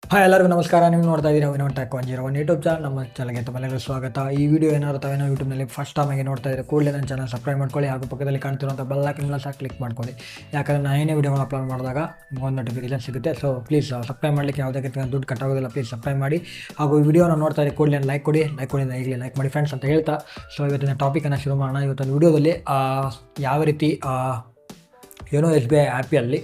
Hi ಎಲ್ಲರಿಗೂ ನಮಸ್ಕಾರ. ನೀವು ನೋಡ್ತಾ ಇದ್ದೀರಾ ವಿನೋದ್ ಟೆಕ್ 101 ಯೂಟ್ಯೂಬ್ ಚಾನಲ್. ನಮ್ಮ ಚಾನಲ್ಗೆ ತಮ್ಮೆಲ್ಲರಿಗೂ ಸ್ವಾಗತ. ಈ ವಿಡಿಯೋ ಏನಾದ್ರು ತಾವೇನೋ ಯೂಟ್ಯೂಬ್ನಲ್ಲಿ ಫಸ್ಟ್ ಟೈಮ್ ಆಗಿ ನೋಡ್ತಾ ಇದ್ದರೆ ಕೂಡಲೇ ನನ್ನ ಚಾನಲ್ ಸಬ್ಸ್ಕ್ರೈಬ್ ಮಾಡ್ಕೊಳ್ಳಿ, ಹಾಗೂ ಪಕ್ಕದಲ್ಲಿ ಕಾಣ್ತಿರುವಂಥ ಬೆಲ್ ಐಕಾನ್ನ ಸಹ ಕ್ಲಿಕ್ ಮಾಡ್ಕೊಳ್ಳಿ. ಯಾಕಂದರೆ ನಾನು ಏನೇ ವಿಡಿಯೋನ ಅಪ್ಲೋಡ್ ಮಾಡಿದಾಗ ನಿಮ್ಗೆ ಒಂದು ನೋಟಿಫಿಕೇಶನ್ ಸಿಗುತ್ತೆ. ಸೊ ಪ್ಲೀಸ್ ಸಬ್ಸ್ಕ್ರೈಬ್ ಮಾಡಲಿಕ್ಕೆ ಯಾವುದೇ ರೀತಿಯ ದುಡ್ಡು ಕಟ್ಟಾಗೋದಿಲ್ಲ. ಪ್ಲೀಸ್ ಸಬ್ಸ್ಕ್ರೈಬ್ ಮಾಡಿ, ಹಾಗೂ ಈ ವಿಡಿಯೋನ ನೋಡ್ತಾ ಇದ್ದರೆ ಕೂಡಲೇ ಲೈಕ್ ಕೊಡಿ ಈಗಲೇ ಲೈಕ್ ಮಾಡಿ ಫ್ರೆಂಡ್ಸ್ ಅಂತ ಹೇಳ್ತಾ, ಸೊ ಇವತ್ತಿನ ಟಾಪಿಕನ್ನು ಶುರು ಮಾಡೋಣ. ಇವತ್ತಿನ ವಿಡಿಯೋದಲ್ಲಿ ಯಾವ ರೀತಿ ಯೋನೋ ಎಸ್ ಬಿ ಐ ಆ್ಯಪಲ್ಲಿ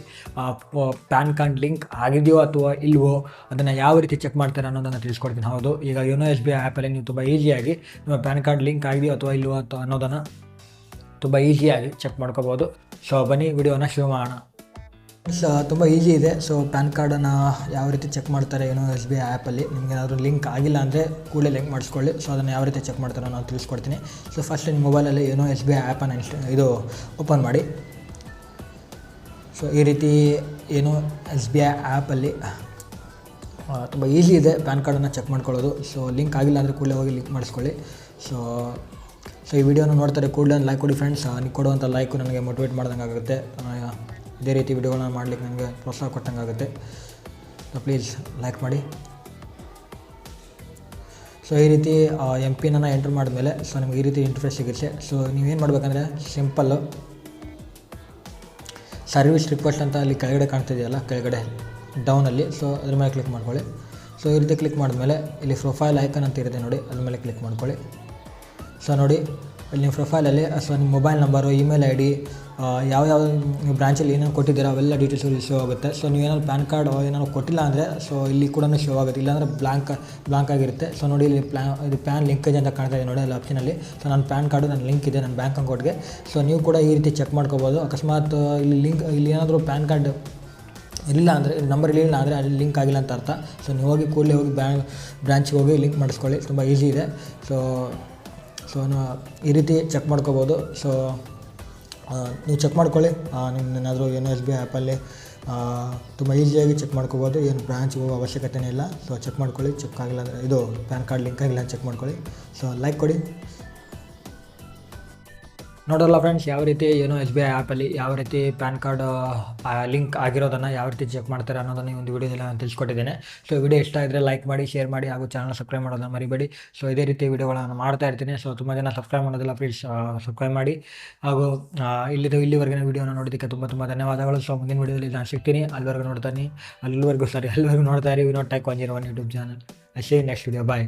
ಪ್ಯಾನ್ ಕಾರ್ಡ್ ಲಿಂಕ್ ಆಗಿದೆಯೋ ಅಥವಾ ಇಲ್ವೋ ಅದನ್ನು ಯಾವ ರೀತಿ ಚೆಕ್ ಮಾಡ್ತಾರೆ ಅನ್ನೋದನ್ನು ತಿಳಿಸ್ಕೊಡ್ತೀನಿ. ಹೌದು, ಈಗ ಯೋನೋ ಎಸ್ ಬಿ ಐ ಆ್ಯಪಲ್ಲಿ ನೀವು ತುಂಬ ಈಸಿಯಾಗಿ ನಿಮ್ಮ ಪ್ಯಾನ್ ಕಾರ್ಡ್ ಲಿಂಕ್ ಆಗಿದೆಯೋ ಅಥವಾ ಇಲ್ವೋ ಅಥವಾ ಅನ್ನೋದನ್ನು ತುಂಬ ಈಸಿಯಾಗಿ ಚೆಕ್ ಮಾಡ್ಕೋಬೋದು. ಸೊ ಬನ್ನಿ ವಿಡಿಯೋನ ಶುರು ಮಾಡೋಣ. ತುಂಬ ಈಸಿ ಇದೆ. ಸೊ ಪ್ಯಾನ್ ಕಾರ್ಡನ್ನು ಯಾವ ರೀತಿ ಚೆಕ್ ಮಾಡ್ತಾರೆ ಯೋನೋ ಎಸ್ ಬಿ ಐ ಆ್ಯಪಲ್ಲಿ, ನಿಮಗೇನಾದರೂ ಲಿಂಕ್ ಆಗಿಲ್ಲ ಅಂದರೆ ಕೂಡಲೇ ಲಿಂಕ್ ಮಾಡಿಸ್ಕೊಳ್ಳಿ. ಸೊ ಅದನ್ನು ಯಾವ ರೀತಿ ಚೆಕ್ ಮಾಡ್ತಾರೆ ನಾನು ತಿಳಿಸ್ಕೊಡ್ತೀನಿ. ಸೊ ಫಸ್ಟ್ ನಿಮ್ಮ ಮೊಬೈಲಲ್ಲಿ ಯೋನೋ ಎಸ್ ಬಿ ಐ ಆ್ಯಪನ್ನು ಓಪನ್ ಮಾಡಿ. ಸೊ ಈ ರೀತಿ ಏನೋ ಎಸ್ ಬಿ ಐ ಆ್ಯಪಲ್ಲಿ ತುಂಬ ಈಸಿ ಇದೆ ಪ್ಯಾನ್ ಕಾರ್ಡನ್ನು ಚೆಕ್ ಮಾಡ್ಕೊಳ್ಳೋದು. ಸೊ ಲಿಂಕ್ ಆಗಿಲ್ಲ ಅಂದರೆ ಕೂಡಲೇ ಹೋಗಿ ಲಿಂಕ್ ಮಾಡಿಸ್ಕೊಳ್ಳಿ. ಸೊ ಈ ವಿಡಿಯೋನ ನೋಡ್ತಾರೆ ಕೂಡಲೇ ಲೈಕ್ ಕೊಡಿ ಫ್ರೆಂಡ್ಸ್. ನೀವು ಕೊಡುವಂಥ ಲೈಕು ನನಗೆ ಮೋಟಿವೇಟ್ ಮಾಡ್ದಂಗೆ ಆಗುತ್ತೆ. ಇದೇ ರೀತಿ ವಿಡಿಯೋಗಳನ್ನ ಮಾಡಲಿಕ್ಕೆ ನನಗೆ ಪ್ರೋತ್ಸಾಹ ಕೊಟ್ಟಂಗೆ ಆಗುತ್ತೆ. ಸೊ ಪ್ಲೀಸ್ ಲೈಕ್ ಮಾಡಿ. ಸೊ ಈ ರೀತಿ MPN ಎಂಟ್ರ್ ಮಾಡಿದ್ಮೇಲೆ ಸೊ ನಿಮಗೆ ಈ ರೀತಿ ಇಂಟರ್ಫೇಸ್ ಸಿಗುತ್ತೆ. ಸೊ ನೀವೇನು ಮಾಡಬೇಕಂದ್ರೆ ಸಿಂಪಲ್ಲು ಸರ್ವಿಸ್ ರಿಕ್ವೆಸ್ಟ್ ಅಂತ ಅಲ್ಲಿ ಕೆಳಗಡೆ ಕಾಣ್ತಿದೆಯಲ್ಲ, ಕೆಳಗಡೆ ಡೌನಲ್ಲಿ, ಸೊ ಅದ್ರ ಮೇಲೆ ಕ್ಲಿಕ್ ಮಾಡ್ಕೊಳ್ಳಿ. ಸೊ ಈ ರೀತಿ ಕ್ಲಿಕ್ ಮಾಡಿದ್ಮೇಲೆ ಇಲ್ಲಿ ಪ್ರೊಫೈಲ್ ಐಕನ್ ಅಂತ ಇರುತ್ತೆ ನೋಡಿ, ಅದ್ರ ಮೇಲೆ ಕ್ಲಿಕ್ ಮಾಡ್ಕೊಳ್ಳಿ. ಸೊ ನೋಡಿ ಇಲ್ಲಿ ನಿಮ್ಮ ಪ್ರೊಫೈಲಲ್ಲಿ ಸೊ ನಿಮ್ಮ ಮೊಬೈಲ್ ನಂಬರು, ಇಮೇಲ್ ID, ಯಾವ ನೀವು ಬ್ರಾಂಚಲ್ಲಿ ಏನೇನು ಕೊಟ್ಟಿದ್ದೀರಾ ಅವೆಲ್ಲ ಡೀಟೇಲ್ಸ್ ಇಲ್ಲಿ ಶೋ ಆಗುತ್ತೆ. ಸೊ ನೀವೇನಾದ್ರು ಪ್ಯಾನ್ ಕಾರ್ಡ್ ಏನಾದ್ರು ಕೊಟ್ಟಿಲ್ಲ ಅಂದರೆ ಸೊ ಇಲ್ಲಿ ಕೂಡ ಶೋ ಆಗುತ್ತೆ, ಇಲ್ಲಾಂದರೆ ಬ್ಲಾಂಕ್ ಆಗಿರುತ್ತೆ. ಸೊ ನೋಡಿ ಇಲ್ಲಿ ಇದು ಪ್ಯಾನ್ ಲಿಂಕೇಜ್ ಅಂತ ಕಾಣ್ತಾ ಇದೆ ನೋಡಿ ಅಲ್ಲಿ ಆಪ್ಷನಲ್ಲಿ. ಸೊ ನನ್ನ ಪ್ಯಾನ್ ಕಾರ್ಡು ನನ್ನ ಲಿಂಕ್ ಇದೆ ನನ್ನ ಬ್ಯಾಂಕ್ ಅಕೌಂಟ್ಗೆ. ಸೊ ನೀವು ಕೂಡ ಈ ರೀತಿ ಚೆಕ್ ಮಾಡ್ಕೋಬೋದು. ಅಕಸ್ಮಾತ್ ಇಲ್ಲಿ ಏನಾದರೂ ಪ್ಯಾನ್ ಕಾರ್ಡ್ ಇಲ್ಲ ಅಂದರೆ, ನಂಬರ್ ಇರಲಿಲ್ಲ ಅಂದರೆ ಅಲ್ಲಿ ಲಿಂಕ್ ಆಗಿಲ್ಲ ಅಂತ ಅರ್ಥ. ಸೊ ನೀವು ಕೂಡಲೇ ಹೋಗಿ ಬ್ರಾಂಚ್ಗೆ ಹೋಗಿ ಲಿಂಕ್ ಮಾಡಿಸ್ಕೊಳ್ಳಿ, ತುಂಬ ಈಸಿ ಇದೆ. ಸೊ ಈ ರೀತಿ ಚೆಕ್ ಮಾಡ್ಕೋಬೋದು. ಸೊ ನೀವು ಚೆಕ್ ಮಾಡ್ಕೊಳ್ಳಿ, ನಿಮ್ಮನ್ನೇನಾದರೂ ಏನೋ ಎಸ್ ಬಿ ಐ ಆ್ಯಪಲ್ಲಿ ತುಂಬ ಈಸಿಯಾಗಿ ಚೆಕ್ ಮಾಡ್ಕೋಬೋದು. ಏನು ಬ್ರಾಂಚ್ ಹೋಗೋ ಅವಶ್ಯಕತೆಯೇ ಇಲ್ಲ. ಸೊ ಚೆಕ್ ಮಾಡ್ಕೊಳ್ಳಿ, ಚೆಕ್ ಆಗಿಲ್ಲ ಅಂದರೆ ಇದು ಪ್ಯಾನ್ ಕಾರ್ಡ್ ಲಿಂಕ್ ಆಗಿಲ್ಲ ಅಂತ ಚೆಕ್ ಮಾಡ್ಕೊಳ್ಳಿ. ಸೊ ಲೈಕ್ ಕೊಡಿ. ನೋಡೋಲ್ಲ ಫ್ರೆಂಡ್ಸ್, ಯಾವ ರೀತಿ ಏನೋ ಎಸ್ ಬಿ ಐ ಆ್ಯಪಲ್ಲಿ ಯಾವ ರೀತಿ ಪ್ಯಾನ್ ಕಾರ್ಡ್ ಲಿಂಕ್ ಆಗಿರೋದನ್ನು ಯಾವ ರೀತಿ ಚೆಕ್ ಮಾಡ್ತಾರೆ ಅನ್ನೋದನ್ನು ಈ ಒಂದು ವಿಡಿಯೋದಲ್ಲಿ ನಾನು ತಿಳಿಸ್ಕೊಟ್ಟಿದ್ದೇನೆ. ಸೊ ವಿಡಿಯೋ ಇಷ್ಟ ಆಗಿದ್ರೆ ಲೈಕ್ ಮಾಡಿ, ಶೇರ್ ಮಾಡಿ, ಹಾಗೂ ಚಾನಲ್ ಸಬ್ಸ್ಕ್ರೈಬ್ ಮಾಡೋದನ್ನು ಮರಿಬೇಡಿ. ಸೊ ಇದೇ ರೀತಿ ವಿಡಿಯೋಗಳನ್ನು ಮಾಡ್ತಾ ಇರ್ತೀನಿ. ಸೊ ತುಂಬ ಜನ ಸಬ್ಸ್ಕ್ರೈಬ್ ಮಾಡೋದಿಲ್ಲ, ಪ್ಲೀಸ್ ಸಬ್ಸ್ಕ್ರೈಬ್ ಮಾಡಿ. ಹಾಗೂ ಇಲ್ಲಿವರೆಗಿನ ವಿಡಿಯೋನ ನೋಡೋದಕ್ಕೆ ತುಂಬ ಧನ್ಯವಾದಗಳು. ಸೊ ಮುಂದಿನ ವಿಡಿಯೋದಲ್ಲಿ ನಾನು ಸಿಗ್ತೀನಿ. ಅಲ್ಲಿವರೆಗೂ ನೋಡ್ತಾ ಇರಿ ವಿನೋದ್ ಟೆಕ್ 101 ಯೂಟ್ಯೂಬ್ ಚಾನಲ್. ಅಷ್ಟೇ, ನೆಕ್ಸ್ಟ್ ವಿಡಿಯೋ ಬಾಯ್.